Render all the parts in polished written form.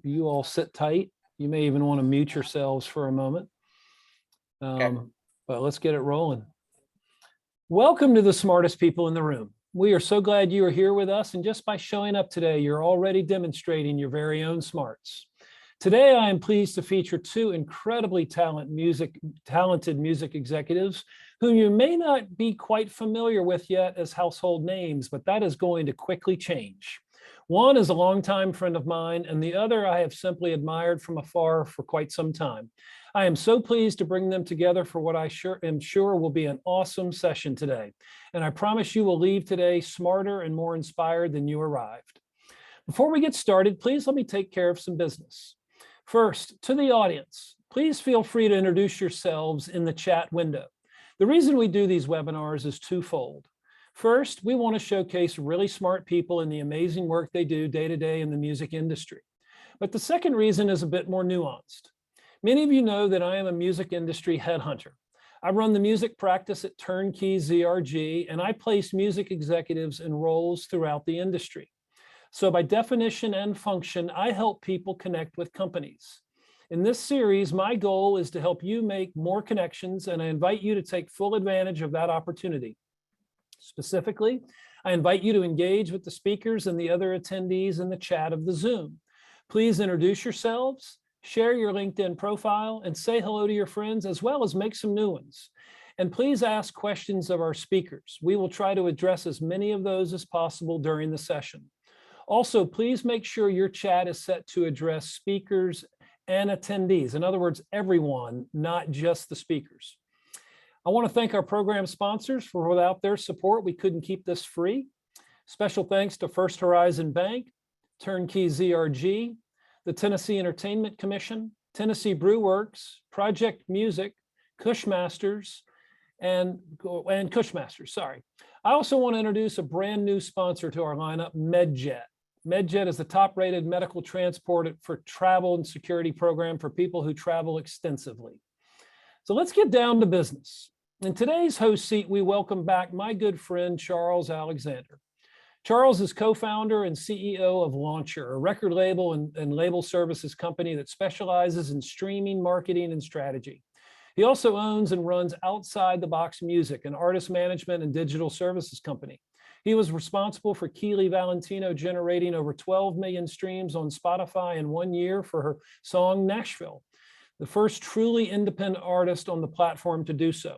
you all sit tight. You may even want to mute yourselves for a moment. Okay. But let's get it rolling. Welcome to the smartest people in the room. We are so glad you are here with us, and just by showing up today, you're already demonstrating your very own smarts. Today, I am pleased to feature two incredibly talented music executives whom you may not be quite familiar with yet as household names, but that is going to quickly change. One is a longtime friend of mine, and the other I have simply admired from afar for quite some time. I am so pleased to bring them together for what I am sure will be an awesome session today. And I promise you will leave today smarter and more inspired than you arrived. Before we get started, please let me take care of some business. First, to the audience, please feel free to introduce yourselves in the chat window. The reason we do these webinars is twofold. First, we want to showcase really smart people and the amazing work they do day to day in the music industry. But the second reason is a bit more nuanced. Many of you know that I am a music industry headhunter. I run the music practice at Turnkey ZRG, and I place music executives in roles throughout the industry. So by definition and function, I help people connect with companies. In this series, my goal is to help you make more connections, and I invite you to take full advantage of that opportunity. Specifically, I invite you to engage with the speakers and the other attendees in the chat of the Zoom. Please introduce yourselves, share your LinkedIn profile, and say hello to your friends, as well as make some new ones. And please ask questions of our speakers. We will try to address as many of those as possible during the session. Also, please make sure your chat is set to address speakers and attendees. In other words, everyone, not just the speakers. I want to thank our program sponsors, for without their support, we couldn't keep this free. Special thanks to First Horizon Bank, Turnkey ZRG, the Tennessee Entertainment Commission, Tennessee Brew Works, Project Music, Cushmasters, and Cushmasters, sorry. I also want to introduce a brand new sponsor to our lineup, MedJet. MedJet is the top-rated medical transport for travel and security program for people who travel extensively. So let's get down to business. In today's host seat, we welcome back my good friend, Charles Alexander. Charles is co-founder and CEO of Launcher, a record label and label services company that specializes in streaming, marketing, and strategy. He also owns and runs Outside the Box Music, an artist management and digital services company. He was responsible for Keely Valentino generating over 12 million streams on Spotify in 1 year for her song Nashville, the first truly independent artist on the platform to do so.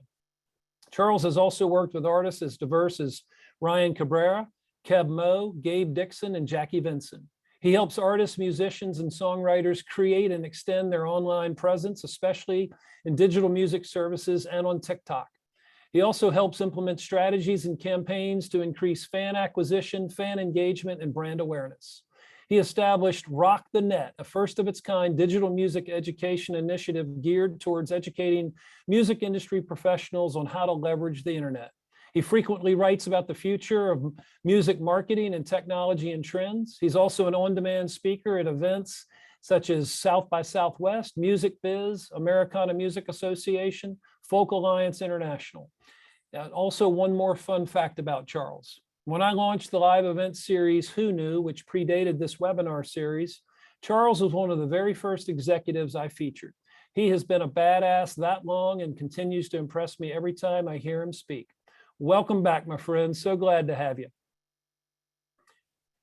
Charles has also worked with artists as diverse as Ryan Cabrera, Keb Mo, Gabe Dixon, and Jackie Vincent. He helps artists, musicians, and songwriters create and extend their online presence, especially in digital music services and on TikTok. He also helps implement strategies and campaigns to increase fan acquisition, fan engagement, and brand awareness. He established Rock the Net, a first of its kind digital music education initiative geared towards educating music industry professionals on how to leverage the internet. He frequently writes about the future of music marketing and technology and trends. He's also an on-demand speaker at events such as South by Southwest, Music Biz, Americana Music Association, Folk Alliance International. And also, one more fun fact about Charles. When I launched the live event series, Who Knew, which predated this webinar series, Charles was one of the very first executives I featured. He has been a badass that long and continues to impress me every time I hear him speak. Welcome back, my friend. So glad to have you.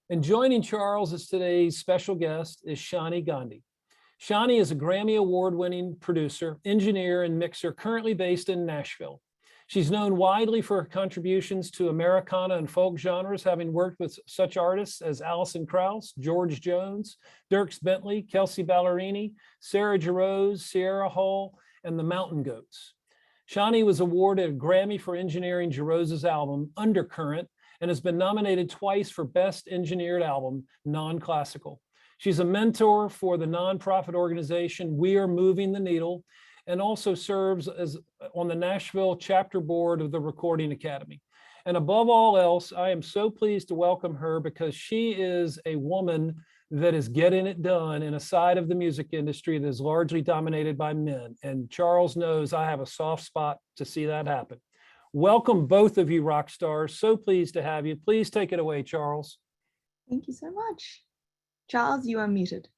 And joining Charles as today's special guest is Shauni Gandhi. Shani is a Grammy Award-winning producer, engineer, and mixer currently based in Nashville. She's known widely for her contributions to Americana and folk genres, having worked with such artists as Alison Krauss, George Jones, Dierks Bentley, Kelsey Ballerini, Sarah Jarosz, Sierra Hull, and the Mountain Goats. Shani was awarded a Grammy for engineering Jaroz's album, Undercurrent, and has been nominated twice for Best Engineered Album, Non-Classical. She's a mentor for the nonprofit organization We Are Moving the Needle, and also serves as on the Nashville chapter board of the Recording Academy. And above all else, I am so pleased to welcome her because she is a woman that is getting it done in a side of the music industry that is largely dominated by men. And Charles knows I have a soft spot to see that happen. Welcome, both of you rock stars. So pleased to have you. Please take it away, Charles. Thank you so much. Charles, you are muted.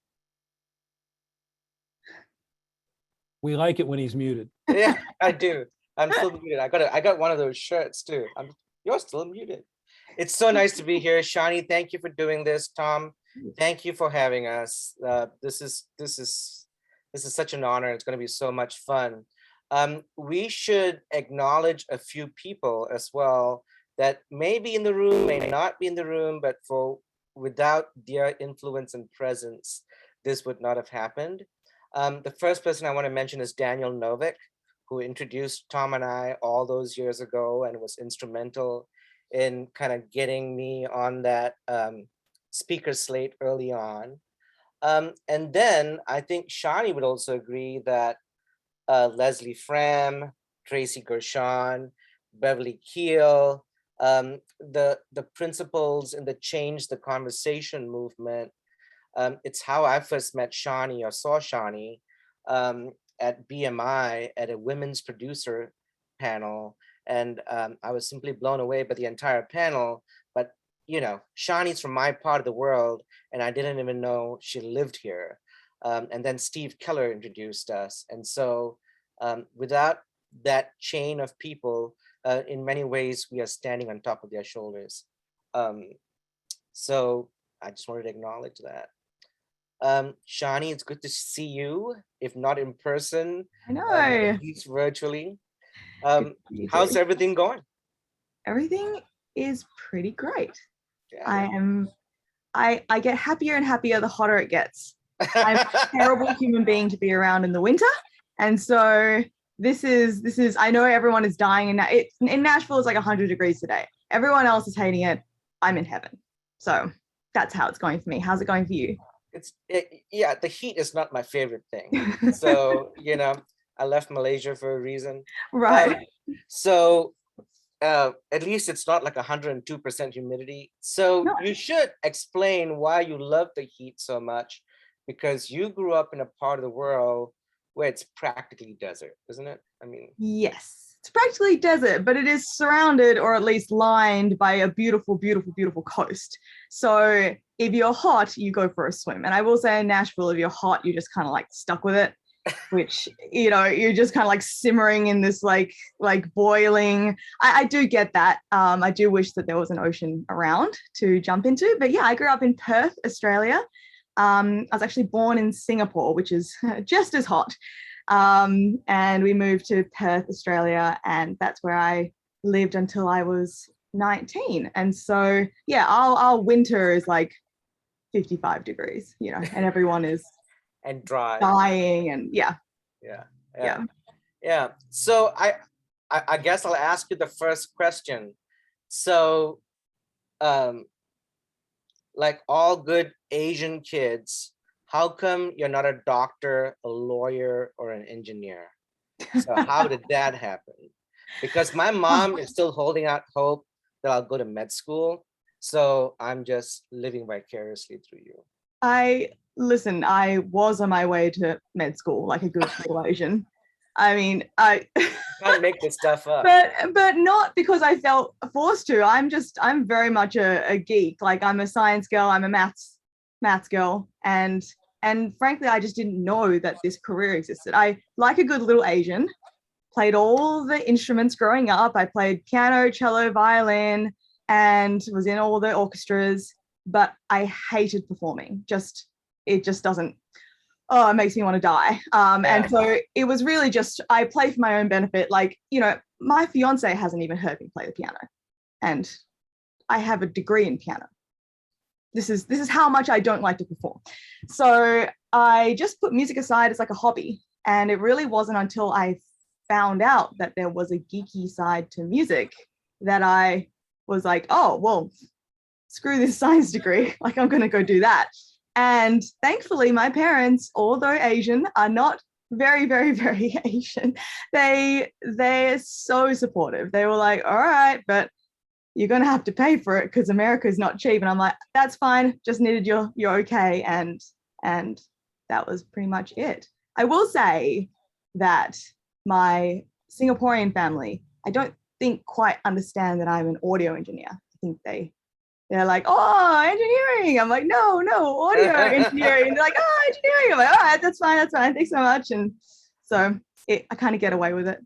We like it when he's muted. Yeah, I do. I'm still muted. I got one of those shirts too. You're still muted. It's so nice to be here. Shani, thank you for doing this. Tom, thank you for having us. This is such an honor. It's going to be so much fun. We should acknowledge a few people as well that may be in the room, may not be in the room, but without their influence and presence, this would not have happened. The first person I want to mention is Daniel Novik, who introduced Tom and I all those years ago and was instrumental in kind of getting me on that speaker slate early on. And then I think Shani would also agree that Leslie Fram, Tracy Gershon, Beverly Keel, the principles in the Change the Conversation movement. It's how I first met Shani or saw Shani at BMI at a women's producer panel. And I was simply blown away by the entire panel. But, you know, Shani's from my part of the world, and I didn't even know she lived here. And then Steve Keller introduced us. And so without that chain of people, in many ways, we are standing on top of their shoulders. So I just wanted to acknowledge that. Shani, it's good to see you, if not in person, I know. at least virtually. How's everything going? Everything is pretty great. Yeah. I get happier and happier the hotter it gets. I'm a terrible human being to be around in the winter. And so this is I know everyone is dying in Nashville it's like 100 degrees today. Everyone else is hating it. I'm in heaven. So that's how it's going for me. How's it going for you? Yeah, the heat is not my favorite thing. So, you know, I left Malaysia for a reason. Right. So at least it's not like 102% humidity. So No. You should explain why you love the heat so much, because you grew up in a part of the world where it's practically desert, isn't it? I mean, yes, it's practically desert, but it is surrounded or at least lined by a beautiful, beautiful, beautiful coast. So if you're hot, you go for a swim. And I will say in Nashville, if you're hot, you're just kind of like stuck with it, which, you know, you're just kind of like simmering in this like boiling. I do get that. I do wish that there was an ocean around to jump into. But yeah, I grew up in Perth, Australia. I was actually born in Singapore, which is just as hot. And we moved to Perth, Australia, and that's where I lived until I was 19. And so, yeah, our winter is like 55 degrees, you know, and everyone is and dry, dying, and yeah. So I guess I'll ask you the first question. So, like all good Asian kids, how come you're not a doctor, a lawyer, or an engineer? So how did that happen? Because my mom is still holding out hope that I'll go to med school. So I'm just living vicariously through you. I was on my way to med school like a good little Asian. I mean, I can't make this stuff up. But not because I felt forced to. I'm very much a geek. Like I'm a science girl, I'm a maths girl. And frankly, I just didn't know that this career existed. I, like a good little Asian, played all the instruments growing up. I played piano, cello, violin, and was in all the orchestras, but I hated performing. It just doesn't, it makes me want to die. And so it was really just, I play for my own benefit. Like, you know, my fiance hasn't even heard me play the piano, and I have a degree in piano. This is how much I don't like to perform. So I just put music aside as like a hobby. And it really wasn't until I found out that there was a geeky side to music that I was like, oh, well, screw this science degree. Like, I'm going to go do that. And thankfully, my parents, although Asian, are not very, very, very Asian. They're so supportive. They were like, all right, but you're going to have to pay for it because America is not cheap. And I'm like, that's fine. Just needed you're okay. And that was pretty much it. I will say that my Singaporean family, I don't think quite understand that I'm an audio engineer. I think they're like, oh, engineering. I'm like, no, audio engineering. They're like, oh, engineering. I'm like, all right, that's fine. Thanks so much. And So I kind of get away with it.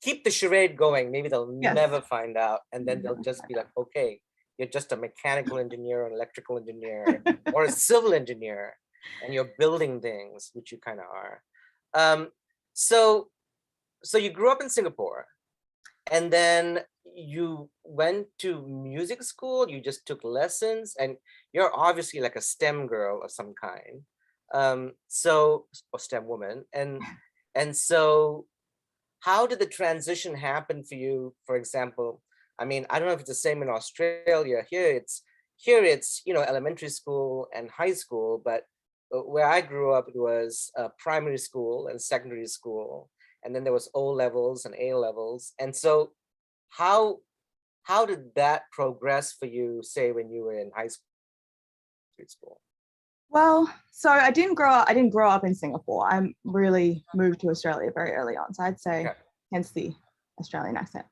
Keep the charade going. Maybe they'll Yes. never find out. And then they'll just be like, okay, you're just a mechanical engineer, an electrical engineer, or a civil engineer, and you're building things, which you kind of are. So you grew up in Singapore, and then you went to music school, you just took lessons, and you're obviously like a STEM girl of some kind. Or STEM woman. And so how did the transition happen for you? For example, I mean, I don't know if it's the same in Australia. Here it's elementary school and high school, but where I grew up, it was primary school and secondary school, and then there was O levels and A levels. And so how did that progress for you, say, when you were in high school? Well, so I didn't grow up in Singapore. I really moved to Australia very early on. So I'd say, hence the Australian accent.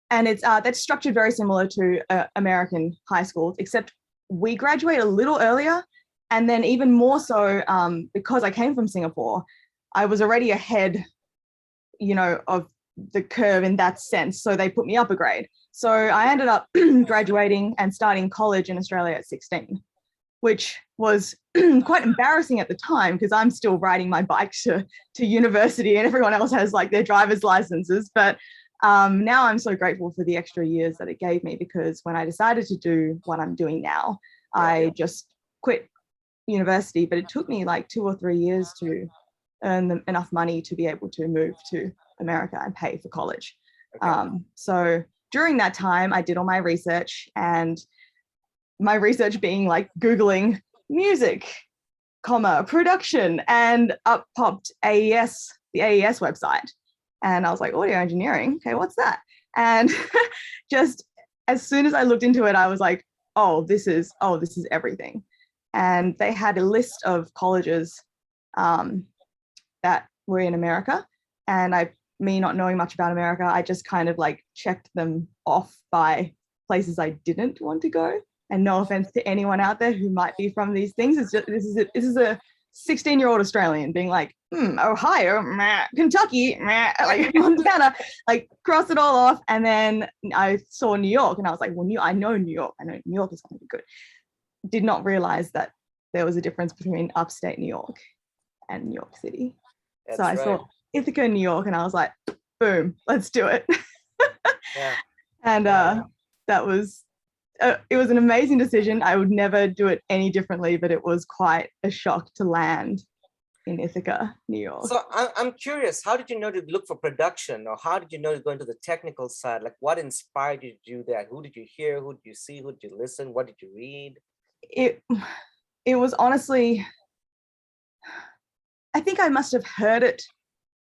And it's that's structured very similar to American high schools, except we graduate a little earlier. And then even more so, because I came from Singapore, I was already ahead, of the curve in that sense. So they put me up a grade. So I ended up graduating and starting college in Australia at 16, which was quite embarrassing at the time because I'm still riding my bike to university and everyone else has like their driver's licenses. But now I'm so grateful for the extra years that it gave me, because when I decided to do what I'm doing now, I just quit university, but it took me like 2 or 3 years to earn enough money to be able to move to America and pay for college. So during that time, I did all my research, and my research being like Googling music, production, and up popped AES, the AES website. And I was like, audio engineering, okay, what's that? And just as soon as I looked into it, I was like, this is everything. And they had a list of colleges that were in America. And me not knowing much about America, I just kind of like checked them off by places I didn't want to go. And no offense to anyone out there who might be from these things. It's just, this is a 16-year-old Australian being like, Ohio, meh, Kentucky, meh, like Montana, like cross it all off. And then I saw New York and I was like, well, I know New York. I know New York is going to be good. Did not realize that there was a difference between upstate New York and New York City. That's so I saw Ithaca, New York, and I was like, boom, let's do it. And that was, it was an amazing decision. I would never do it any differently, but it was quite a shock to land in Ithaca, New York. So I'm curious, how did you know to look for production, or how did you know to go into the technical side? Like, what inspired you to do that? Who did you hear? Who did you see? Who did you listen? What did you read? It was honestly, I think I must have heard it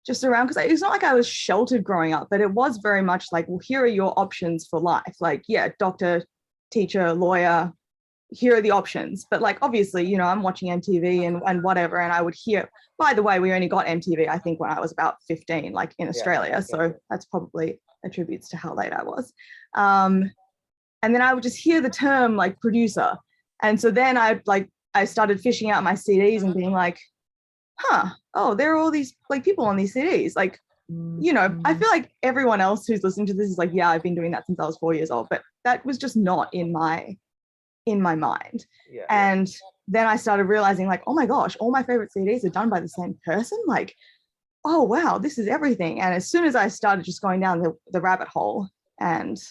just around, because it's not like I was sheltered growing up, but it was very much like, well, here are your options for life. Like, yeah, doctor, teacher, lawyer, here are the options. But like, obviously, I'm watching MTV and whatever, and I would hear, by the way, we only got MTV, I think, when I was about 15, like in Australia. So that's probably attributes to how late I was. And then I would just hear the term like producer. And so then I started fishing out my CDs and being like, there are all these like people on these CDs. Like, I feel like everyone else who's listening to this is like, yeah, I've been doing that since I was 4 years old, but that was just not in my mind. And then I started realizing like, oh my gosh, all my favorite CDs are done by the same person. Like, oh wow, this is everything. And as soon as I started just going down the rabbit hole, and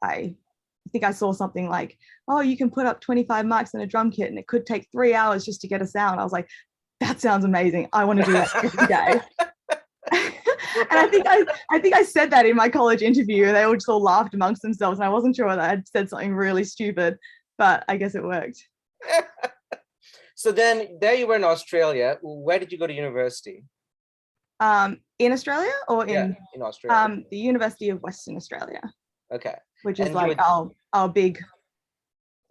I think I saw something like, you can put up 25 mics in a drum kit and it could take 3 hours just to get a sound. I was like, that sounds amazing. I want to do that every day. And I think I said that in my college interview, and they all just all laughed amongst themselves, and I wasn't sure whether I'd said something really stupid, but I guess it worked. So then there you were in Australia. Where did you go to university? In Australia or in Australia? The University of Western Australia. Okay. Which is like our big,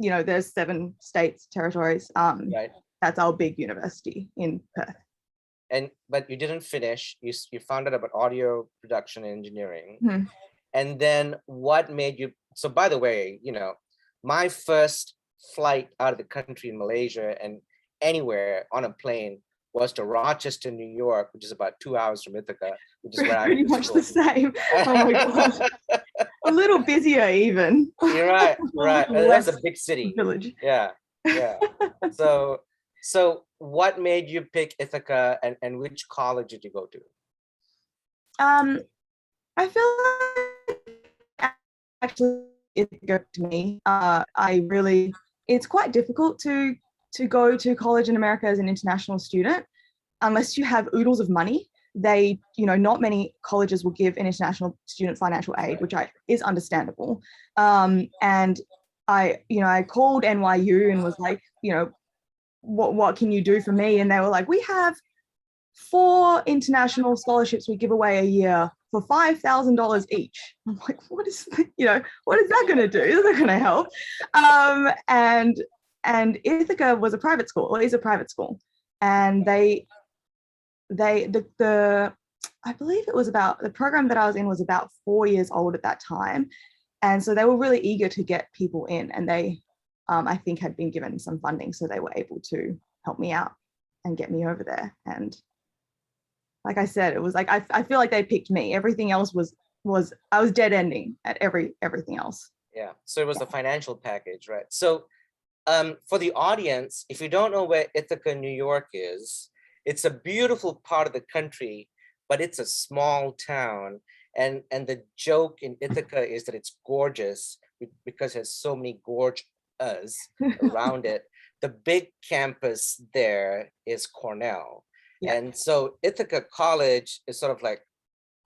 there's 7 states, territories. Right. That's our big university in Perth. But you didn't finish. You found out about audio production and engineering. Mm-hmm. And then what made you? So by the way, my first flight out of the country in Malaysia and anywhere on a plane was to Rochester, New York, which is about 2 hours from Ithaca, which is where I Pretty went to much the school. same. Oh my God. A little busier even. You're right, right. A little That's a less big city. village. Yeah, yeah. So what made you pick Ithaca, and which college did you go to? I feel like actually it goes to me. It's quite difficult to go to college in America as an international student unless you have oodles of money. Not many colleges will give an international student financial aid, which is understandable. And I called NYU and was like, what can you do for me? And they were like, we have 4 international scholarships we give away a year for $5,000 each. I'm like, what is that going to do? Is that going to help? And Ithaca was a private school, or is a private school, and I believe it was about, the program that I was in was about 4 years old at that time, and so they were really eager to get people in, and they I think had been given some funding, so they were able to help me out and get me over there. And like I said, it was like I feel like they picked me. Everything else was I was dead ending at everything else. Yeah, so it was the financial package, right? So for the audience, if you don't know where Ithaca, New York is, it's a beautiful part of the country, but it's a small town. And the joke in Ithaca is that it's gorgeous because it has so many gorges around it. The big campus there is Cornell. Yeah. And so Ithaca College is sort of like,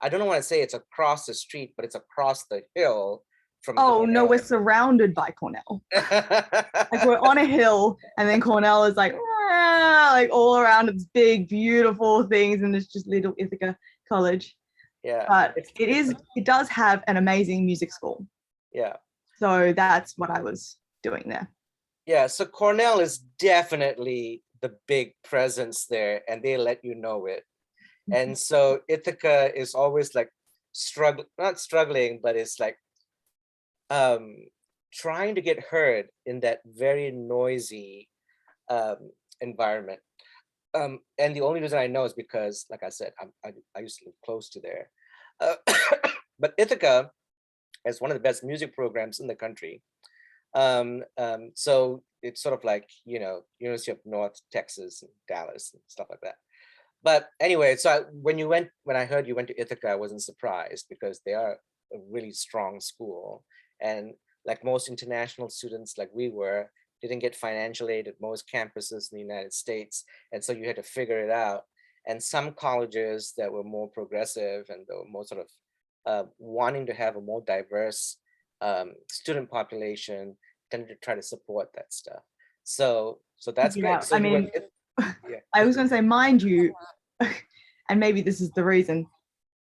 I don't want to say it's across the street, but it's across the hill from Oh no, we're Cornell. surrounded by Cornell. Like we're on a hill, and then Cornell is like all around its big, beautiful things, and it's just little Ithaca College. Yeah. But it does have an amazing music school. Yeah. So that's what I was doing there. Yeah. So Cornell is definitely the big presence there, and they let you know it. And so Ithaca is always like not struggling, but it's like trying to get heard in that very noisy environment. And the only reason I know is because, like I said, I used to live close to there. But Ithaca has one of the best music programs in the country. So it's sort of like, University of North Texas and Dallas and stuff like that. But anyway, so when I heard you went to Ithaca, I wasn't surprised because they are a really strong school. And like most international students, like we were, didn't get financial aid at most campuses in the United States. And so you had to figure it out. And some colleges that were more progressive and they were more sort of wanting to have a more diverse student population tended to try to support that stuff. So that's great. So I was going to say, mind you, and maybe this is the reason,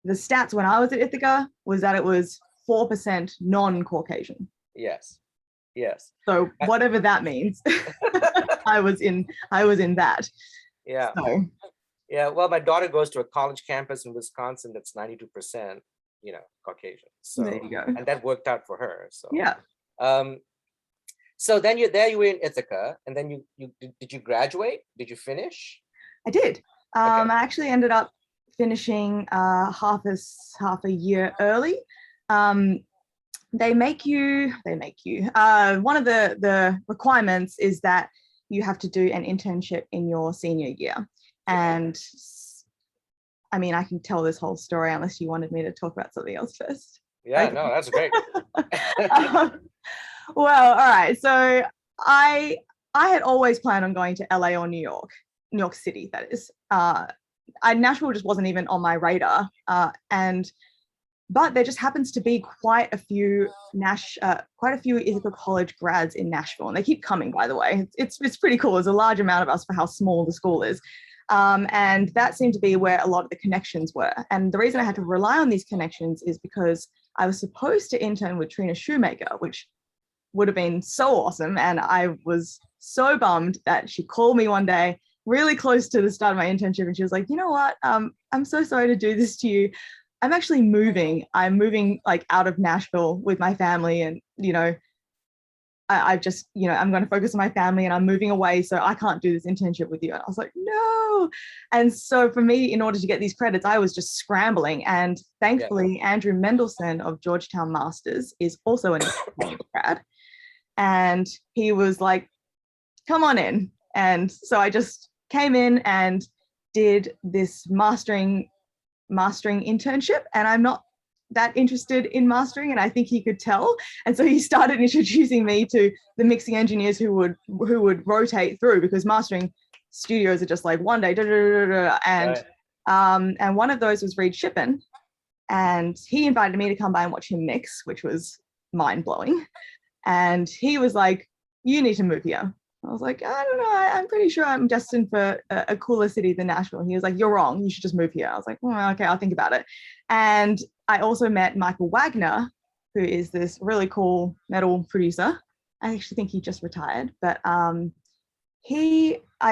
the stats when I was at Ithaca was that it was 4% non-Caucasian. Yes. So whatever that means, I was in that. Yeah. So. Yeah. Well, my daughter goes to a college campus in Wisconsin that's 92%, Caucasian. So there you go. And that worked out for her. So yeah. So then you were in Ithaca, and then did you graduate? Did you finish? I did. I actually ended up finishing half a year early. They make you. One of the requirements is that you have to do an internship in your senior year, and I mean I can tell this whole story unless you wanted me to talk about something else first. Yeah, okay. No, that's great. Well, all right. So I had always planned on going to LA or New York City, that is. Nashville just wasn't even on my radar. But there just happens to be quite a few Ithaca College grads in Nashville, and they keep coming, by the way. It's pretty cool. There's a large amount of us for how small the school is. And that seemed to be where a lot of the connections were. And the reason I had to rely on these connections is because I was supposed to intern with Trina Shoemaker, which would have been so awesome. And I was so bummed that she called me one day, really close to the start of my internship, and she was like, you know what? I'm so sorry to do this to you. I'm actually moving. I'm moving like out of Nashville with my family, and I just, I'm going to focus on my family and I'm moving away, so I can't do this internship with you. And I was like, no. And so for me, in order to get these credits, I was just scrambling. And thankfully, Andrew Mendelson of Georgetown Masters is also an grad. And he was like, come on in. And so I just came in and did this mastering internship. And I'm not that interested in mastering, and I think he could tell. And so he started introducing me to the mixing engineers who would rotate through, because mastering studios are just like one day, and and one of those was Reed Shippen, and he invited me to come by and watch him mix, which was mind-blowing. And he was like, you need to move here. I was like, I don't know, I'm pretty sure I'm destined for a cooler city than Nashville. And he was like, you're wrong, you should just move here. I was like, okay, I'll think about it. And I also met Michael Wagner, who is this really cool metal producer. I actually think he just retired, but I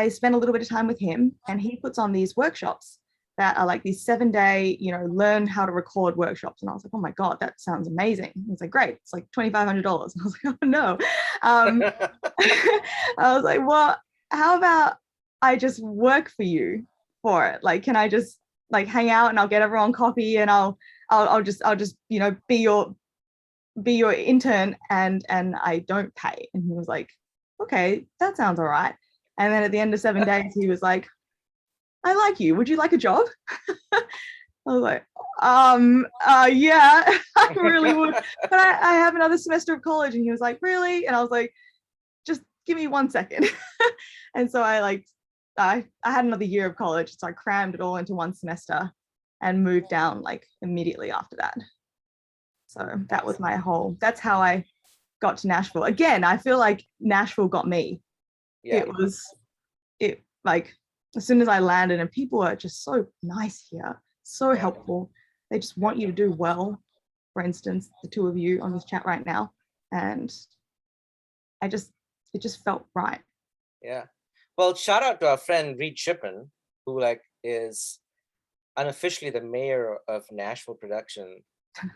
spent a little bit of time with him, and he puts on these workshops that are like these 7-day, learn how to record workshops. And I was like, oh my God, that sounds amazing. He was like, great, it's like $2,500. And I was like, oh no. I was like, well, how about I just work for you for it? Like, can I just like hang out and I'll get everyone coffee, and I'll just be your intern, and I don't pay. And he was like, okay, that sounds all right. And then at the end of 7 days, he was like, I like you, would you like a job? I was like, yeah, I really would, but I have another semester of college. And he was like, really? And I was like, just give me 1 second. And so I had another year of college, so I crammed it all into one semester and moved down like immediately after that. So that was that's how I got to Nashville. Again, I feel like Nashville got me. Yeah. It like, as soon as I landed, and people are just so nice here, so helpful. They just want you to do well. For instance, the two of you on this chat right now. And it just felt right. Yeah. Well, shout out to our friend Reed Shippen, who is unofficially the mayor of Nashville production.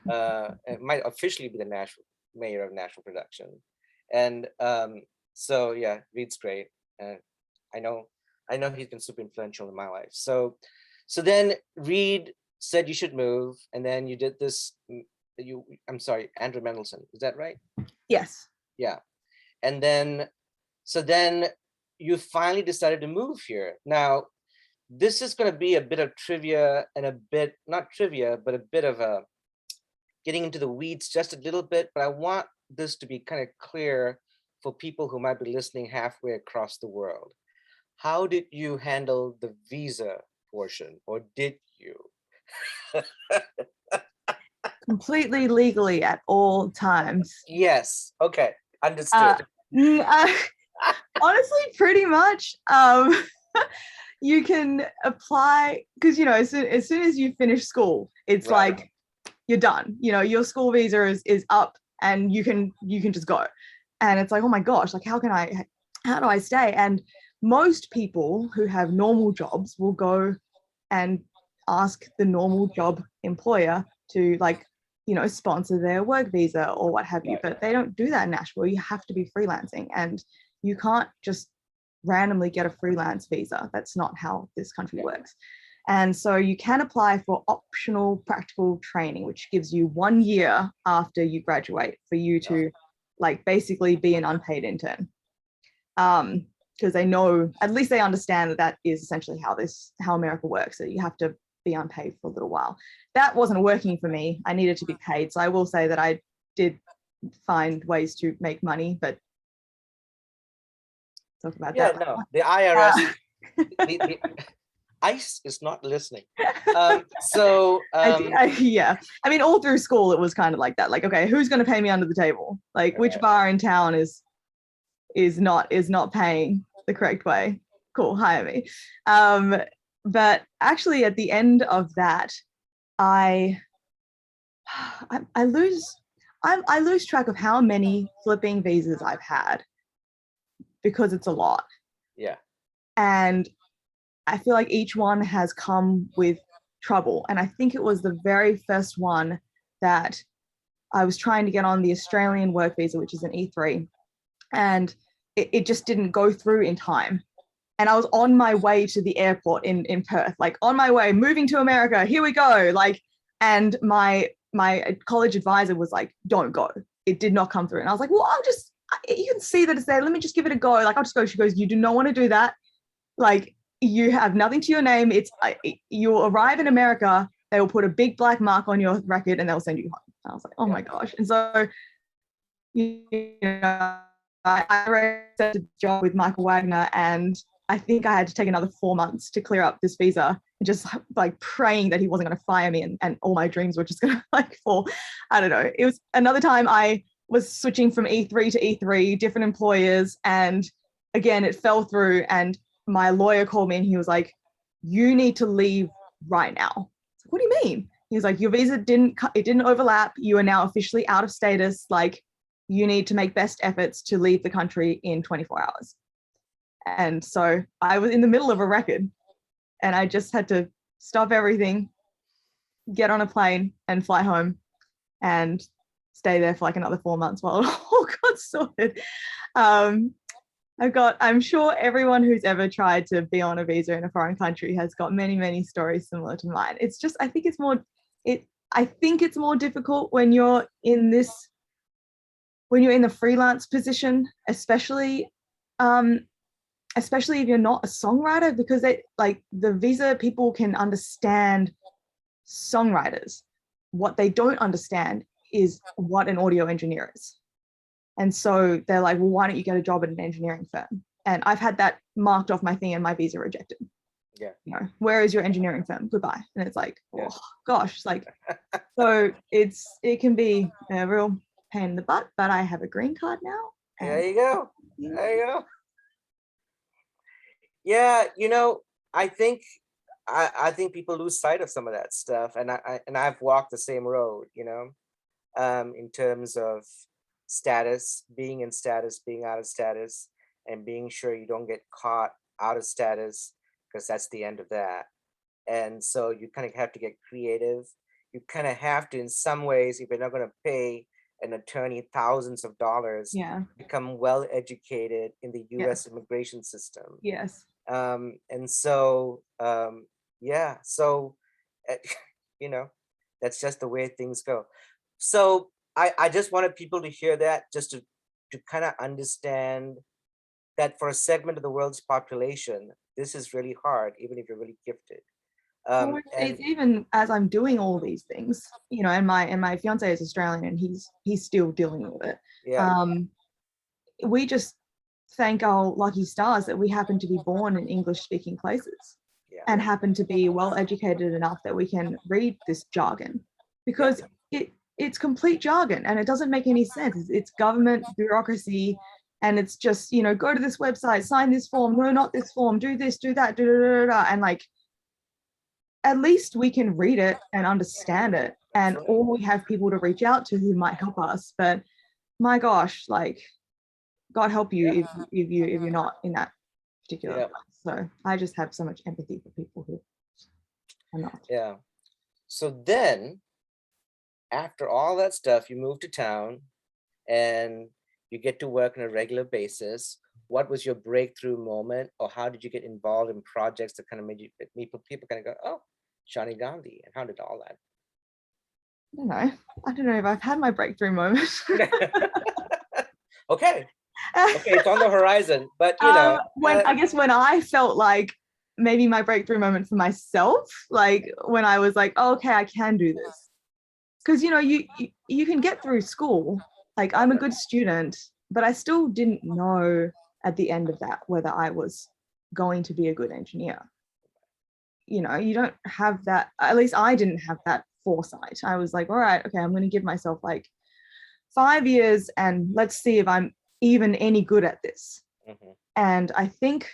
It might officially be the mayor of Nashville production. And so yeah, Reed's great. And I know he's been super influential in my life. So then Reed said you should move, and then you did this. Andrew Mendelson, is that right? Yes. Yeah. And then you finally decided to move here. Now, this is going to be a bit of trivia and a bit, not trivia, but a bit of a getting into the weeds just a little bit. But I want this to be kind of clear for people who might be listening halfway across the world. How did you handle the visa portion, or did you? Completely legally at all times. Yes. Okay. Understood. Honestly, pretty much. You can apply, because as soon as you finish school, it's right. Like you're done. Your school visa is up, and you can just go. And it's like, oh my gosh, like how do I stay? And most people who have normal jobs will go and ask the normal job employer to sponsor their work visa or what have you, but they don't do that in Nashville. You have to be freelancing, and you can't just randomly get a freelance visa. That's not how this country works. And so you can apply for optional practical training, which gives you 1 year after you graduate for you to basically be an unpaid intern. Because they know, at least they understand that is essentially how America works. So you have to be unpaid for a little while. That wasn't working for me. I needed to be paid. So I will say that I did find ways to make money, but talk about that. Yeah, no, the IRS, the ICE is not listening. Yeah. I mean, all through school, it was kind of like that. Like, okay, who's going to pay me under the table? Like, which bar in town is not paying the correct way? Cool, hire me. But actually, at the end of that, I lose track of how many flipping visas I've had, because it's a lot. Yeah. And I feel like each one has come with trouble. And I think it was the very first one that I was trying to get on the Australian work visa, which is an E3. and it just didn't go through in time. And I was on my way to the airport in Perth, like on my way, moving to America, here we go. Like, and my college advisor was like, don't go. It did not come through. And I was like, well, you can see that it's there. Let me just give it a go. Like, I'll just go. She goes, you do not want to do that. Like, you have nothing to your name. You'll arrive in America. They will put a big black mark on your record and they'll send you home. I was like, oh my gosh. And so, you know, I accepted a job with Michael Wagner, and I think I had to take another 4 months to clear up this visa, just like praying that he wasn't going to fire me and all my dreams were just going to like fall. I don't know. It was another time I was switching from E3 to E3, different employers. And again, it fell through, and my lawyer called me and he was like, you need to leave right now. I was like, what do you mean? He was like, your visa didn't overlap. You are now officially out of status. Like, you need to make best efforts to leave the country in 24 hours. And so I was in the middle of a record and I just had to stop everything, get on a plane and fly home and stay there for like another 4 months while it all got sorted. I'm sure everyone who's ever tried to be on a visa in a foreign country has got many, many stories similar to mine. It's just, I think it's more difficult when you're in the freelance position, especially if you're not a songwriter, because the visa people can understand songwriters. What they don't understand is what an audio engineer is. And so they're like, well, why don't you get a job at an engineering firm? And I've had that marked off my thing and my visa rejected. Yeah. You know, where is your engineering firm? Goodbye. And it's like, oh gosh, it's like, so it can be a real pain in the butt, but I have a green card now. There you go. There you go. Yeah, I think people lose sight of some of that stuff, and I've walked the same road, in terms of status, being in status, being out of status, and being sure you don't get caught out of status, because that's the end of that. And so you kind of have to get creative. You kind of have to, in some ways, if you're not going to pay an attorney thousands of dollars, become well educated in the US immigration system. Yes. And so, so, that's just the way things go. So I just wanted people to hear that, just to kind of understand that for a segment of the world's population, this is really hard, even if you're really gifted. It's even as I'm doing all these things, and my fiance is Australian and he's still dealing with it. Yeah. We just thank our lucky stars that we happen to be born in English speaking places and happen to be well educated enough that we can read this jargon, because it's complete jargon and it doesn't make any sense. It's government bureaucracy, and it's just, go to this website, sign this form, no, not this form, do this, do that, and like, at least we can read it and understand it, or we have people to reach out to who might help us. But my gosh, like, God help you if you're not in that particular place. So I just have so much empathy for people who are not. Yeah. So then, after all that stuff, you move to town and you get to work on a regular basis. What was your breakthrough moment, or how did you get involved in projects that kind of made people kind of go, oh, Shauni Gandhi, and how did all that? I don't know if I've had my breakthrough moment. Okay, it's on the horizon, but I guess when I felt like maybe my breakthrough moment for myself, like when I was like, oh, okay, I can do this, because you can get through school. Like, I'm a good student, but I still didn't know at the end of that whether I was going to be a good engineer. You don't have that, at least I didn't have that foresight. I was like, all right, okay, I'm going to give myself like 5 years and let's see if I'm even any good at this. Mm-hmm. And I think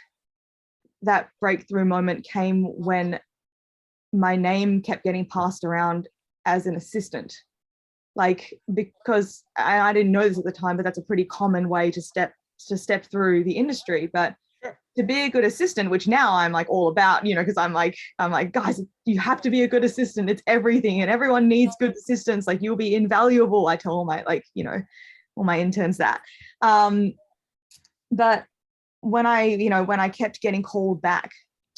that breakthrough moment came when my name kept getting passed around as an assistant. Like, because I didn't know this at the time, but that's a pretty common way to step through the industry. But to be a good assistant, which now I'm like all about, because I'm like, guys, you have to be a good assistant. It's everything, and everyone needs good assistants. Like, you'll be invaluable. I tell all my all my interns that. but when I kept getting called back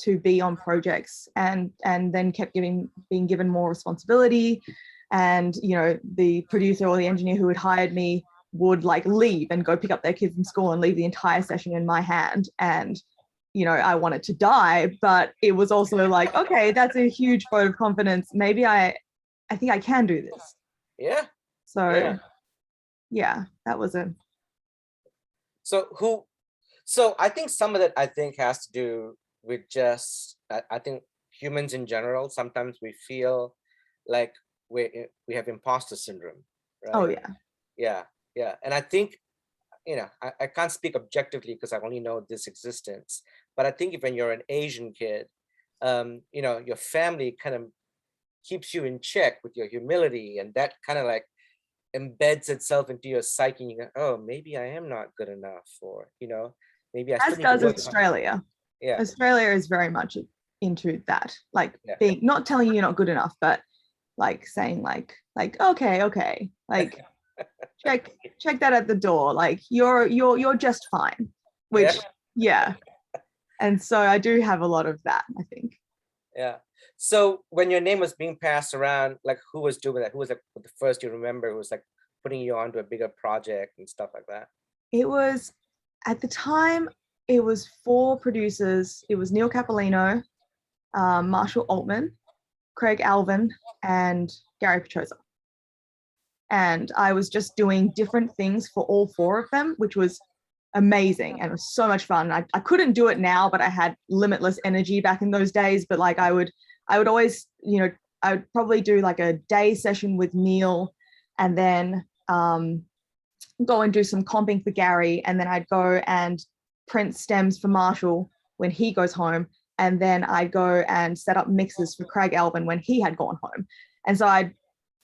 to be on projects and then kept being given more responsibility, and the producer or the engineer who had hired me would like leave and go pick up their kids from school and leave the entire session in my hand, and I wanted to die, but it was also like, okay, that's a huge vote of confidence. Maybe I think I can do this. Yeah. So yeah, that was a So I think some of that has to do with just I think humans in general, sometimes we feel like we have imposter syndrome, right? Oh yeah. Yeah. And I think, I can't speak objectively because I only know this existence, but I think if when you're an Asian kid, your family kind of keeps you in check with your humility, and that kind of like embeds itself into your psyche. And you go, oh, maybe I am not good enough, or maybe I still As need to does work hard. Australia. Yeah. Australia is very much into that, like Yeah. being not telling you you're not good enough, but like saying like okay, like check that at the door, like you're just fine, which yeah. And so I do have a lot of that, I think. Yeah. So when your name was being passed around, like who was doing that? Who was like the first you remember who was like putting you onto a bigger project and stuff like that? It was, at the time, it was 4 producers. It was Neil Capolino, Marshall Altman, Craig Alvin, and Gary Petroza. And I was just doing different things for all 4 of them, which was amazing and it was so much fun. I couldn't do it now, but I had limitless energy back in those days. But like I would always, I would probably do like a day session with Neil, and then go and do some comping for Gary, and then I'd go and print stems for Marshall when he goes home, and then I'd go and set up mixes for Craig Alvin when he had gone home. And so I'd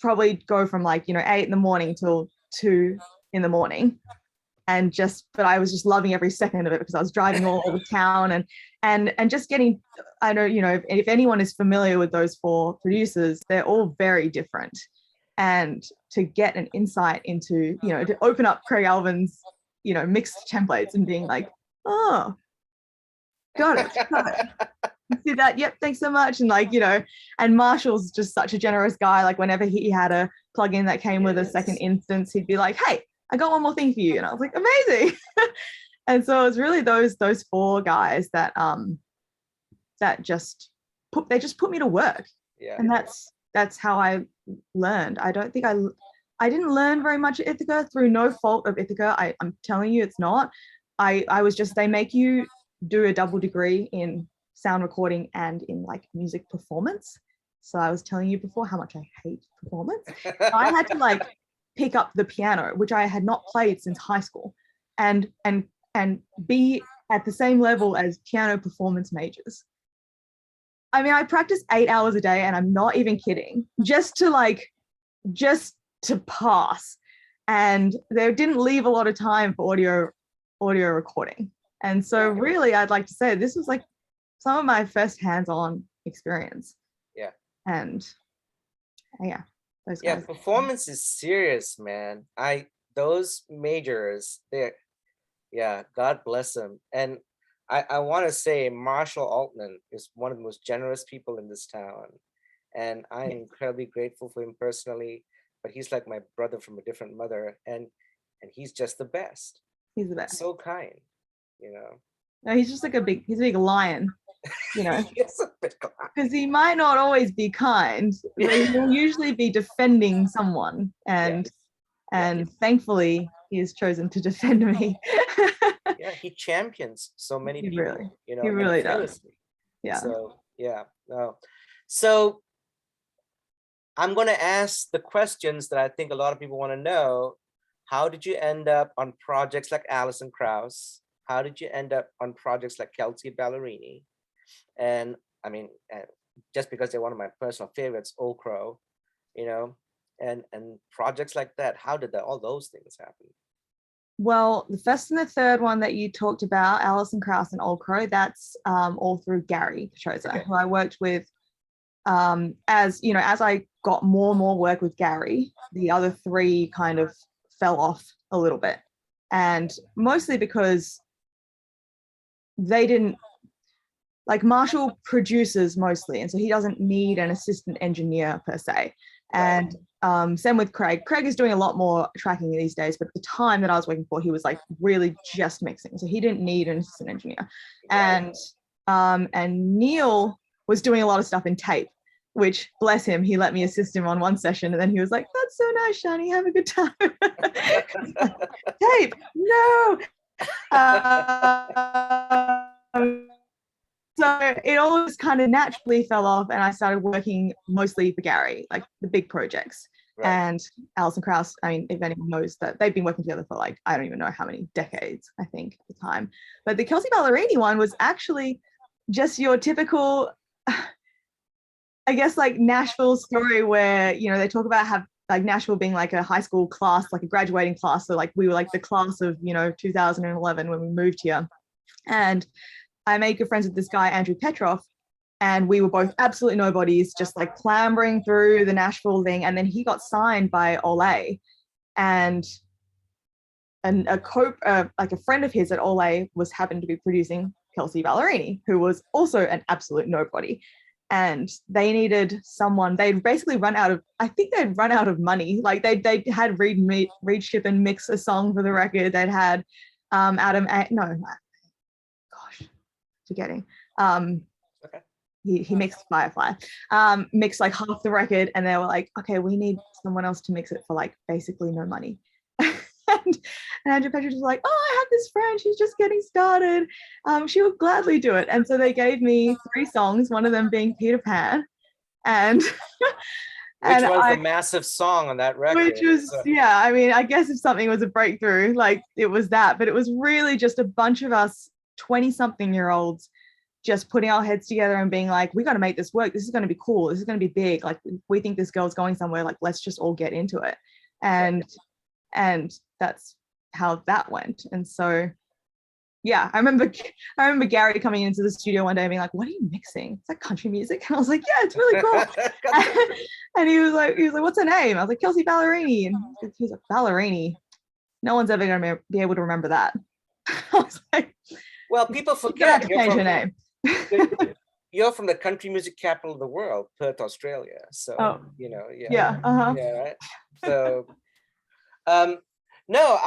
probably go from like 8 in the morning till 2 in the morning, but I was just loving every second of it because I was driving all over town and just getting, I know, if anyone is familiar with those 4 producers, they're all very different. And to get an insight into, to open up Craig Alvin's, mixed templates and being like, oh, got it. See that? Yep, thanks so much. And like, and Marshall's just such a generous guy. Like whenever he had a plugin that came with a second instance, he'd be like, hey, I got one more thing for you. And I was like, amazing. And so it was really those 4 guys that just put me to work. Yeah. And that's how I learned. I don't think I didn't learn very much at Ithaca, through no fault of Ithaca. I'm telling you, it's not. I was just, they make you do a double degree in sound recording and in like music performance. So I was telling you before how much I hate performance. I had to like pick up the piano, which I had not played since high school, and be at the same level as piano performance majors. I mean, I practice 8 hours a day, and I'm not even kidding, just to pass. And they didn't leave a lot of time for audio recording. And so really, I'd like to say this was like some of my first hands-on experience. Yeah. And yeah, those guys. Yeah, performance is serious, man. Those majors, God bless them. And I want to say Marshall Altman is one of the most generous people in this town. And I'm incredibly grateful for him personally, but he's like my brother from a different mother. And he's just the best. He's the best. So kind, No, he's just like he's a big lion, He's a big lion. Because he might not always be kind, but he will usually be defending someone. And thankfully, he has chosen to defend me. Yeah, he champions so many people. He really does. Yeah. So So I'm going to ask the questions that I think a lot of people want to know. How did you end up on projects like Alison Krauss? How did you end up on projects like Kelsey Ballerini? And I mean, just because they're one of my personal favorites, Old Crow, and projects like that. How did all those things happen? Well, the first and the third one that you talked about, Alison Krauss and Old Crow, that's all through Gary Petroza, who I worked with. As I got more and more work with Gary, the other 3 kind of fell off a little bit. And mostly because they didn't, like Marshall produces mostly, and so he doesn't need an assistant engineer per se. And same with Craig. Craig is doing a lot more tracking these days, but at the time that I was working for, he was like really just mixing, so he didn't need an assistant engineer. And Neil was doing a lot of stuff in tape, which, bless him, he let me assist him on one session, and then he was like, "That's so nice, Shani, have a good time." Tape, no. So it all just kind of naturally fell off, and I started working mostly for Gary, like the big projects. Right. And Alison Krauss, I mean, if anyone knows that, they've been working together for like, I don't even know how many decades, I think, at the time. But the Kelsey Ballerini one was actually just your typical, I guess, like Nashville story where, you know, they talk about like Nashville being like a high school class, like a graduating class. So like we were like the class of, you know, 2011 when we moved here. And I made good friends with this guy, Andrew Petrov, and we were both absolutely nobodies, just like clambering through the Nashville thing. And then he got signed by Olay, and like a friend of his at Olay happened to be producing Kelsey Ballerini, who was also an absolute nobody. And they needed someone. They'd basically run out of, I think they'd run out of money. Like they had Reed Ship and mix a song for the record. They'd had forgetting. Okay. He mixed Firefly, mixed like half the record, and they were like, okay, we need someone else to mix it for like basically no money. and Andrew Petrov was like, oh, I have this friend, she's just getting started. She would gladly do it. And so they gave me 3 songs, one of them being Peter Pan. And which was a massive song on that record. Which was, yeah, I mean, I guess if something was a breakthrough, like it was that, but it was really just a bunch of us 20-something-year-olds just putting our heads together and being like, we got to make this work. This is going to be cool. This is going to be big. Like, we think this girl's going somewhere. Like, let's just all get into it. And that's how that went. And so, yeah, I remember Gary coming into the studio one day and being like, what are you mixing? It's like country music. And I was like, yeah, it's really cool. and he was like, what's her name? I was like, Kelsey Ballerini. And he's like, Ballerini? No one's ever going to be able to remember that. I was like, well, people forget to change your name. You're from the country music capital of the world, Perth, Australia. So, you know, yeah, right. So, no,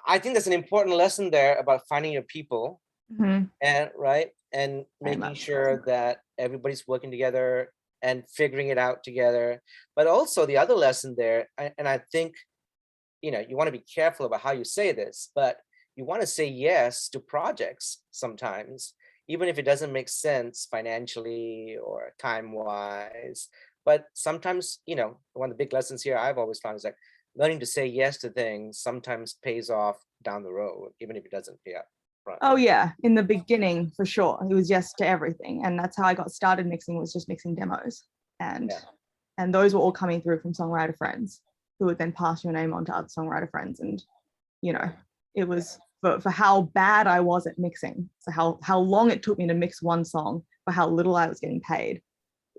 I think that's an important lesson there about finding your people, and making sure that everybody's working together and figuring it out together. But also the other lesson there, and I think, you know, you want to be careful about how you say this, but you want to say yes to projects sometimes, even if it doesn't make sense financially or time-wise. But sometimes, you know, one of the big lessons here I've always found is like learning to say yes to things sometimes pays off down the road, even if it doesn't pay up front. Oh yeah, in the beginning for sure, it was yes to everything, and that's how I got started mixing, was just mixing demos, and those were all coming through from songwriter friends who would then pass your name on to other songwriter friends. And you know, it was for how bad I was at mixing, so how long it took me to mix one song for how little I was getting paid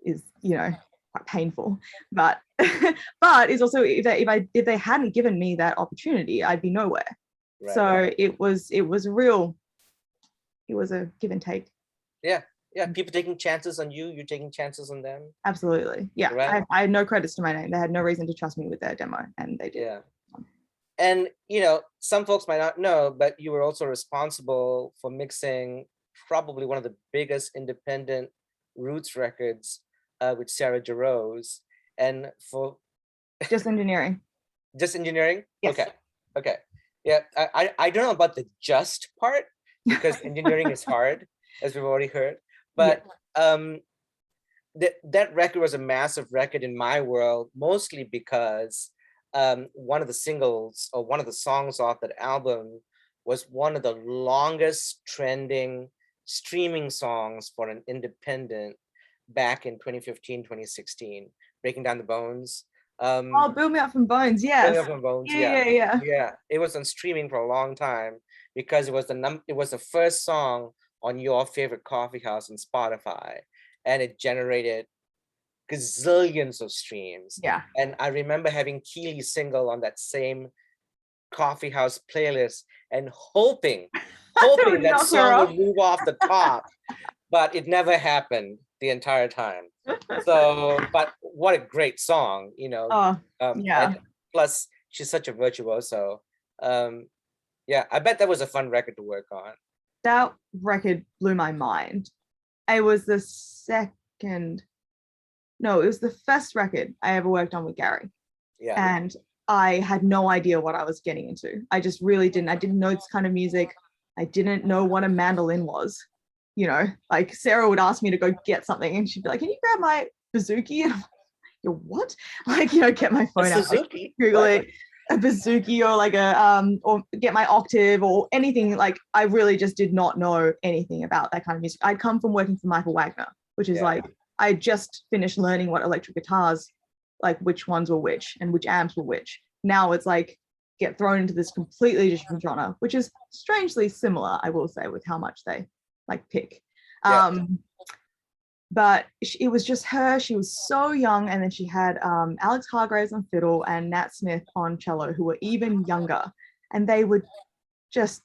is, you know, quite painful. But it's also, if they hadn't given me that opportunity, I'd be nowhere. Right. So it was a give and take. Yeah, people taking chances on you, you're taking chances on them. Absolutely. Yeah, right? I had no credits to my name. They had no reason to trust me with their demo, and they did. Yeah. And, you know, some folks might not know, but you were also responsible for mixing probably one of the biggest independent roots records with Sarah Jarosz, and for Just Engineering. Just Engineering? Yes. Okay. Yeah, I don't know about the just part, because engineering is hard, as we've already heard. But that record was a massive record in my world, mostly because one of the singles, or one of the songs off that album, was one of the longest trending streaming songs for an independent back in 2015, 2016, Breaking Down the Bones. Build Me Up From Bones, yes. Build Me Up From Bones, yeah. It was on streaming for a long time because it was the first song on Your Favorite Coffee House on Spotify, and it generated gazillions of streams. Yeah. And I remember having Keely's single on that same coffee house playlist and hoping hoping that knock her song off. would move off the top, but it never happened the entire time. So, but what a great song, Oh, yeah. and plus she's such a virtuoso. Yeah, I bet that was a fun record to work on. That record blew my mind. It was the first record I ever worked on with Gary. Yeah. And I had no idea what I was getting into. I just really didn't. I didn't know this kind of music. I didn't know what a mandolin was. Like Sarah would ask me to go get something and she'd be like, can you grab my bouzouki? And I'm like, you're what? Like, get my phone out, like, Google it, a bouzouki or like or get my octave or anything. Like, I really just did not know anything about that kind of music. I'd come from working for Michael Wagner, which is like, I just finished learning what electric guitars, like which ones were which and which amps were which. Now it's like get thrown into this completely different genre, which is strangely similar, I will say, with how much they like pick. But it was just her. She was so young, and then she had Alex Hargraves on fiddle and Nat Smith on cello, who were even younger, and they just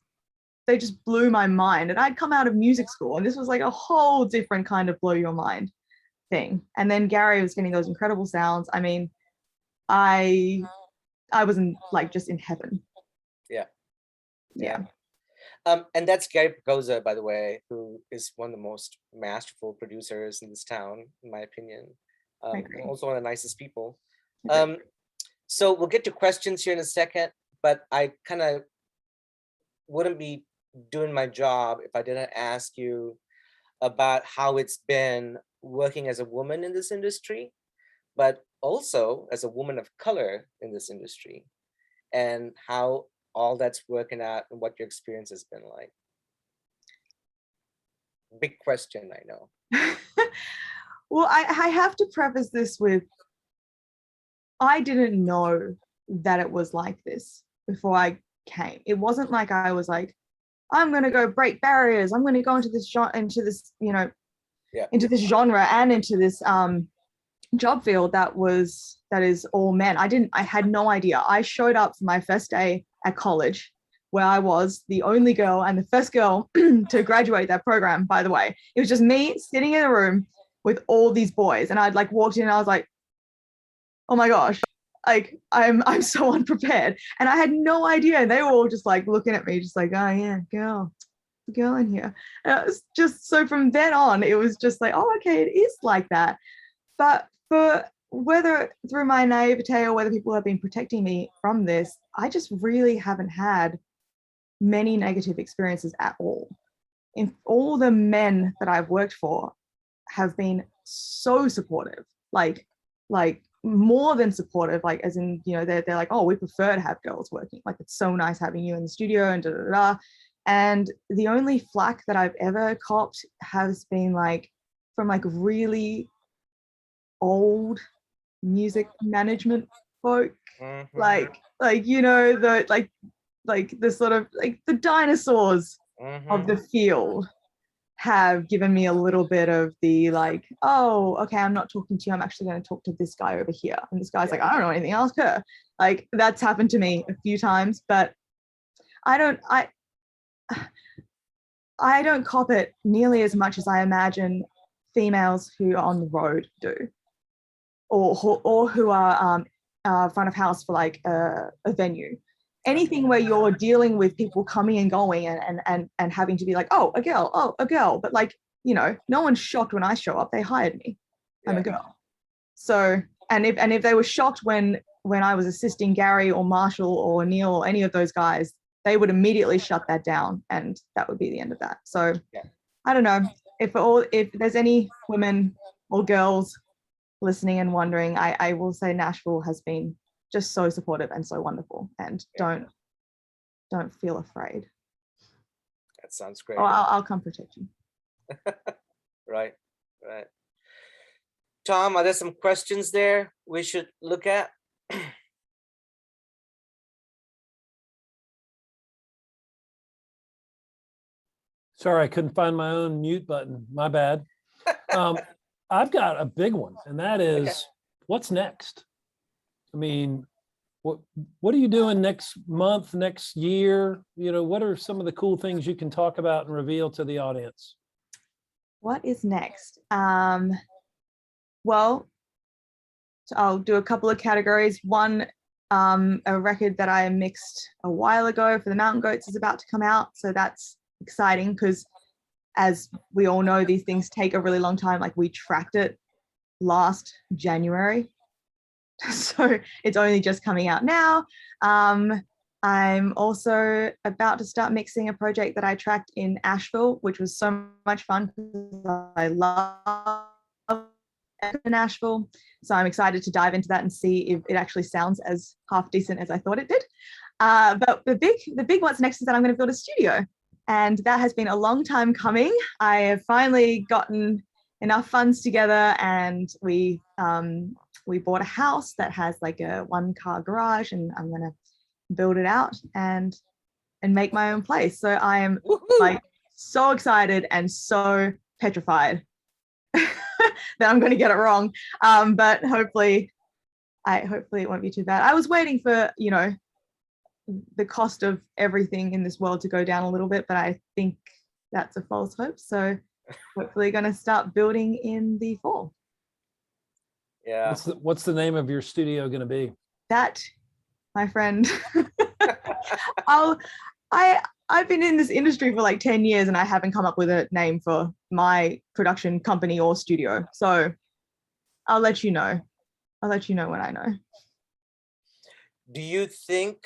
blew my mind. And I'd come out of music school, and this was like a whole different kind of blow your mind thing. And then Gary was getting those incredible sounds. I mean, I was just in heaven. Yeah. And that's Gary Picosa, by the way, who is one of the most masterful producers in this town, in my opinion. Also one of the nicest people. So we'll get to questions here in a second, but I kind of wouldn't be doing my job if I didn't ask you about how it's been working as a woman in this industry, but also as a woman of color in this industry, and how all that's working out and what your experience has been like. Big question, I know. Well, I have to preface this with, I didn't know that it was like this before I came. It wasn't like I was like, I'm going to go break barriers. I'm going to go into this genre and into this job field that is all men. I had no idea. I showed up for my first day at college, where I was the only girl and the first girl to graduate that program, by the way. It was just me sitting in a room with all these boys, and I'd like walked in and I was like, oh my gosh, like I'm so unprepared. And I had no idea. And they were all just like looking at me, just like, oh yeah, girl in here. And it was just, so from then on, it was just like, oh, okay, it is like that. But for whether through my naivete or whether people have been protecting me from this, I just really haven't had many negative experiences at all. In all the men that I've worked for have been so supportive, like more than supportive, like as in, they're like, oh, we prefer to have girls working. Like, it's so nice having you in the studio and da da da. And the only flack that I've ever copped has been like from like really old music management folk, like the sort of like the dinosaurs of the field have given me a little bit of the like, oh, okay, I'm not talking to you, I'm actually going to talk to this guy over here. And this guy's like, I don't know anything, ask her. Like, that's happened to me a few times, but I don't cop it nearly as much as I imagine females who are on the road do, or who are front of house for like a venue. Anything where you're dealing with people coming and going and having to be like, oh, a girl. But like, no one's shocked when I show up. They hired me. I'm a girl. So, and if they were shocked when I was assisting Gary or Marshall or Neil or any of those guys, they would immediately shut that down, and that would be the end of that. So I don't know if there's any women or girls listening and wondering, I will say Nashville has been just so supportive and so wonderful, and don't feel afraid. That sounds great. Oh, I'll come protect you. Right. Tom, are there some questions there we should look at? Sorry, I couldn't find my own mute button. My bad. I've got a big one, and that is, what's next? I mean, what are you doing next month, next year? You know, what are some of the cool things you can talk about and reveal to the audience? What is next? Well, so I'll do a couple of categories. One, a record that I mixed a while ago for the Mountain Goats is about to come out. So that's exciting because, as we all know, these things take a really long time. Like, we tracked it last January. So it's only just coming out now. I'm also about to start mixing a project that I tracked in Asheville, which was so much fun because I love Nashville. So I'm excited to dive into that and see if it actually sounds as half decent as I thought it did. But the big what's next is that I'm going to build a studio, and that has been a long time coming. I have finally gotten enough funds together, and we bought a house that has like a 1-car garage, and I'm going to build it out and make my own place. So I am like so excited and so petrified that I'm going to get it wrong. But hopefully it won't be too bad. I was waiting for, you know, the cost of everything in this world to go down a little bit, but I think that's a false hope. So hopefully going to start building in the fall. Yeah. What's the name of your studio going to be? That, my friend, I've been in this industry for like 10 years and I haven't come up with a name for my production company or studio. So I'll let you know. I'll let you know when I know. Do you think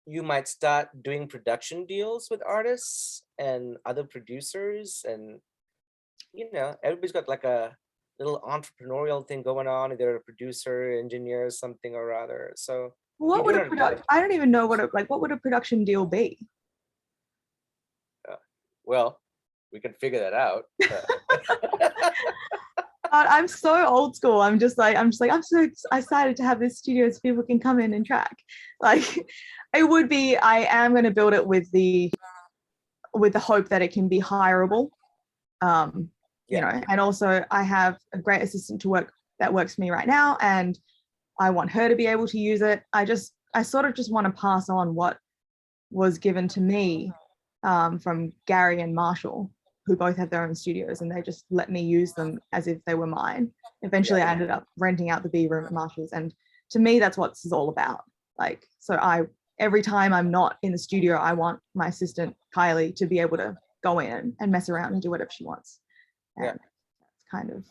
you might start doing production deals with artists and other producers? And, you know, everybody's got like a little entrepreneurial thing going on. Either a producer, engineer, something or other. So what would I don't even know what would a production deal be? Well, we can figure that out. I'm so old school. I'm so excited to have this studio so people can come in and track. Like, it would be, I am going to build it with the hope that it can be hireable. You know, and also I have a great assistant that works for me right now, and I want her to be able to use it. I sort of just want to pass on what was given to me from Gary and Marshall, who both have their own studios, and they just let me use them as if they were mine. Eventually I ended up renting out the B room at Marshall's, and to me that's what this is all about. Like, so every time I'm not in the studio, I want my assistant Kylie to be able to go in and mess around and do whatever she wants. And that's kind of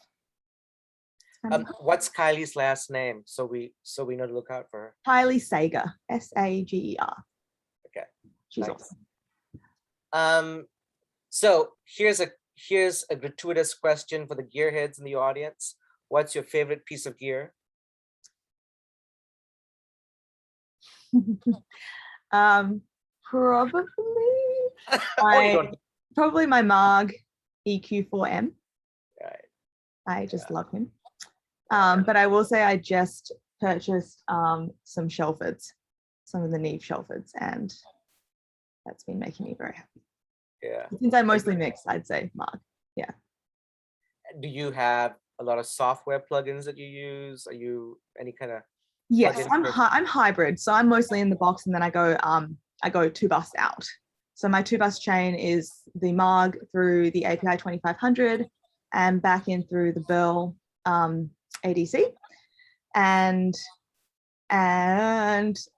what's Kylie's last name, so we know to look out for her? Kylie Sager, Sager. Okay, she's nice. Awesome. So here's a gratuitous question for the gearheads in the audience. What's your favorite piece of gear? Probably my Marg EQ4M. Right. I just love him. But I will say I just purchased some Shelfords, some of the Neve Shelfords, and that's been making me very happy. Yeah. Since I mostly mix, I'd say Marg. Yeah. Do you have a lot of software plugins that you use? Are you any kind of? Yes, I'm hybrid. So I'm mostly in the box, and then I go 2 bus out. So my 2 bus chain is the Marg through the API 2500 and back in through the Burl ADC,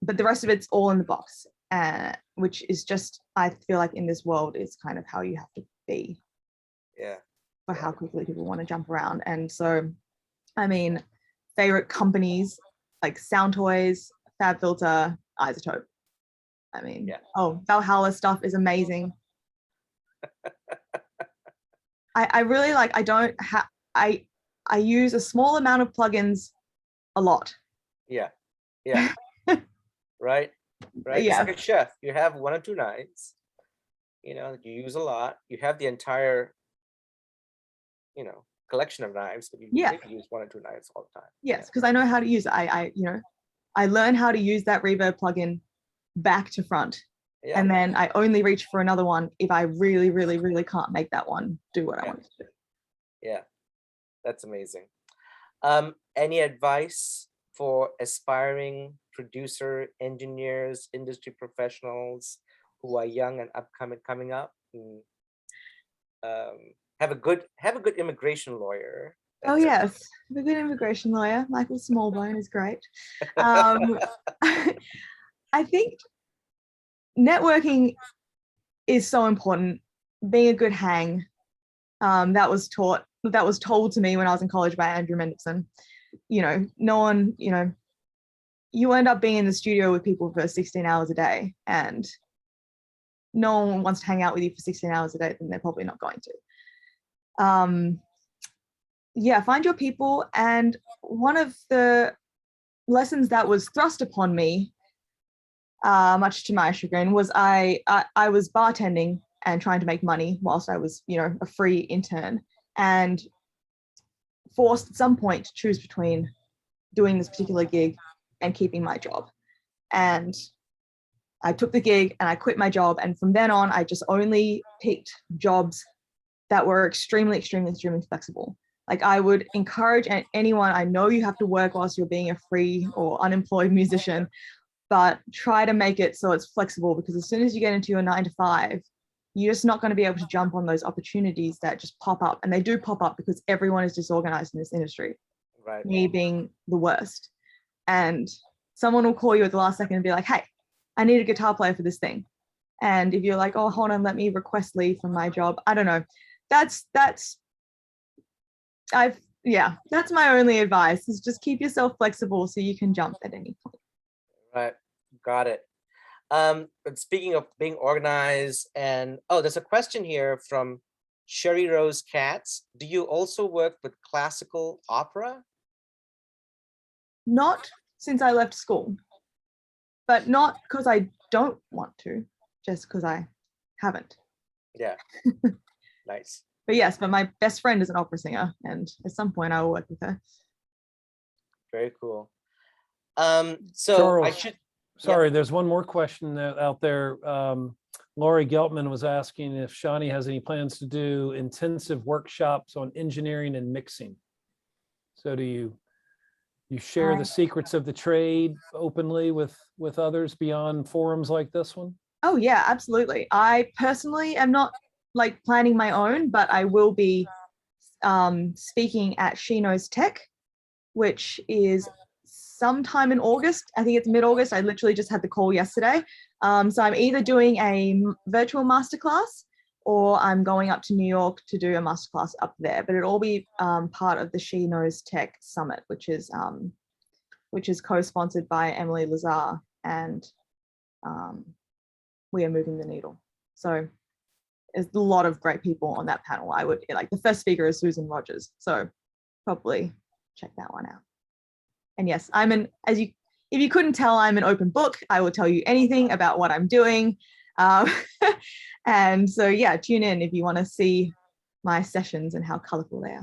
but the rest of it's all in the box, which is just, I feel like in this world is kind of how you have to be. Yeah. For how quickly people want to jump around. And so, I mean, favorite companies like Sound Toys, FabFilter, Isotope. I mean, Valhalla stuff is amazing. I really like, I use a small amount of plugins a lot. Yeah. Right. Yeah. It's like a chef. You have 1 or 2 knives, you know, you use a lot. You have the entire, you know, collection of knives, but you use 1 or 2 knives all the time. Yes, because I know how to use it. I learn how to use that reverb plugin back to front. Yeah. And then I only reach for another one if I really, really, really can't make that one do what I want it to do. Yeah, that's amazing. Any advice for aspiring producer, engineers, industry professionals who are young and coming up. And, have a good immigration lawyer. Oh yes, a good immigration lawyer. Michael Smallbone is great. I think networking is so important. Being a good hang. That was told to me when I was in college by Andrew Mendelssohn. No one, you end up being in the studio with people for 16 hours a day, and no one wants to hang out with you for 16 hours a day, then they're probably not going to. Yeah, find your people. And one of the lessons that was thrust upon me, much to my chagrin, was I was bartending and trying to make money whilst I was, a free intern, and forced at some point to choose between doing this particular gig and keeping my job. And I took the gig and I quit my job. And from then on, I just only picked jobs that were extremely, extremely, extremely flexible. Like, I would encourage anyone, I know you have to work whilst you're being a free or unemployed musician, but try to make it so it's flexible, because as soon as you get into your 9 to 5, you're just not going to be able to jump on those opportunities that just pop up. And they do pop up because everyone is disorganized in this industry. Right. Me being the worst. And someone will call you at the last second and be like, hey, I need a guitar player for this thing. And if you're like, oh, hold on, let me request leave from my job. I don't know. That's my only advice, is just keep yourself flexible so you can jump at any point. Right. Got it. But speaking of being organized, and there's a question here from Sherry Rose Katz. Do you also work with classical opera? Not since I left school, but not because I don't want to, just because I haven't. Yeah. Nice. But my best friend is an opera singer, and at some point I will work with her. Very cool. Charles, sorry, there's one more question out there. Laurie Geltman was asking if Shani has any plans to do intensive workshops on engineering and mixing. So do you share the secrets of the trade openly with others beyond forums like this one? Oh yeah, absolutely. I personally am not planning my own, but I will be speaking at She Knows Tech, which is sometime in August. I think it's mid-August. I literally just had the call yesterday. So I'm either doing a virtual masterclass, or I'm going up to New York to do a masterclass up there. But it'll all be part of the She Knows Tech Summit, which is co-sponsored by Emily Lazar, and We Are Moving the Needle. So there's a lot of great people on that panel. The first speaker is Susan Rogers, so probably check that one out. And yes, if you couldn't tell, I'm an open book. I will tell you anything about what I'm doing. And so yeah, tune in if you want to see my sessions and how colorful they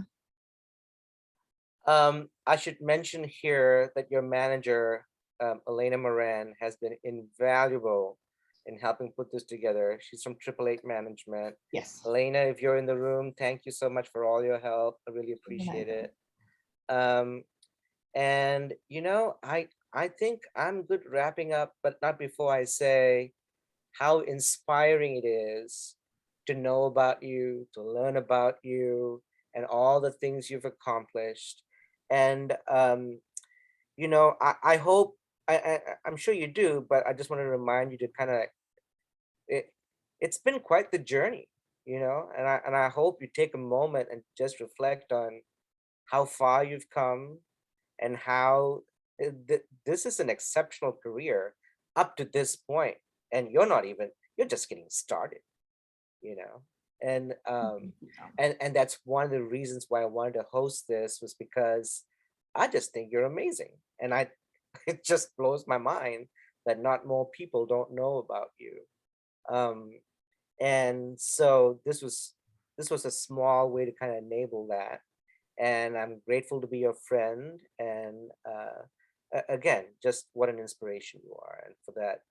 are. I should mention here that your manager, Elena Moran, has been invaluable in helping put this together. She's from 888 Management. Yes. Elena, if you're in the room, thank you so much for all your help. I really appreciate it. And I think I'm good wrapping up, but not before I say how inspiring it is to know about you, to learn about you, and all the things you've accomplished. And I hope, I'm sure you do, but I just want to remind you to kind of, it's been quite the journey, and I hope you take a moment and just reflect on how far you've come, and how this is an exceptional career up to this point, and you're just getting started, and that's one of the reasons why I wanted to host this, was because I just think you're amazing, and it just blows my mind that not more people don't know about you, and so this was a small way to kind of enable that. And I'm grateful to be your friend. And again, just what an inspiration you are. And for that,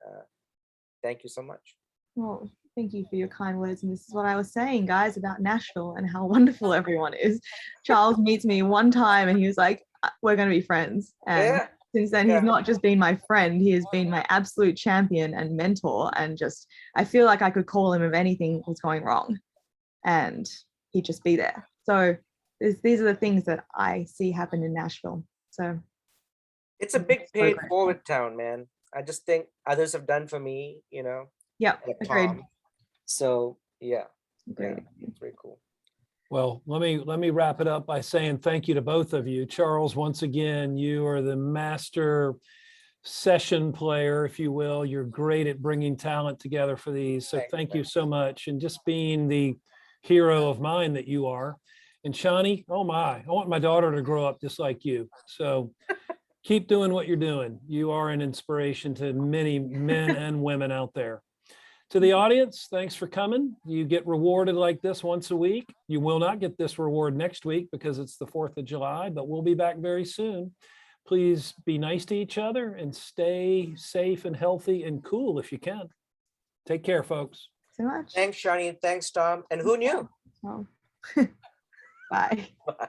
thank you so much. Well, thank you for your kind words. And this is what I was saying, guys, about Nashville and how wonderful everyone is. Charles meets me one time and he was like, we're going to be friends. And Since then, Yeah. he's not just been my friend, he has been my absolute champion and mentor. And just, I feel like I could call him if anything was going wrong and he'd just be there. So these are the things that I see happen in Nashville. So It's a I'm big so paid grateful. forward town, man. I just think others have done for me, Yeah, like agreed. Tom. So yeah, Agreed. it's very cool. Well, let me wrap it up by saying thank you to both of you. Charles, once again, you are the master session player, if you will. You're great at bringing talent together for these. So Thanks, thank man. you so much. And just being the hero of mine that you are. And Shani, oh my, I want my daughter to grow up just like you. So keep doing what you're doing. You are an inspiration to many men and women out there. To the audience, thanks for coming. You get rewarded like this once a week. You will not get this reward next week because it's the 4th of July, but we'll be back very soon. Please be nice to each other and stay safe and healthy and cool if you can. Take care, folks. So much. Thanks, Shani. Thanks, Tom. And who knew? Oh. Bye. Bye.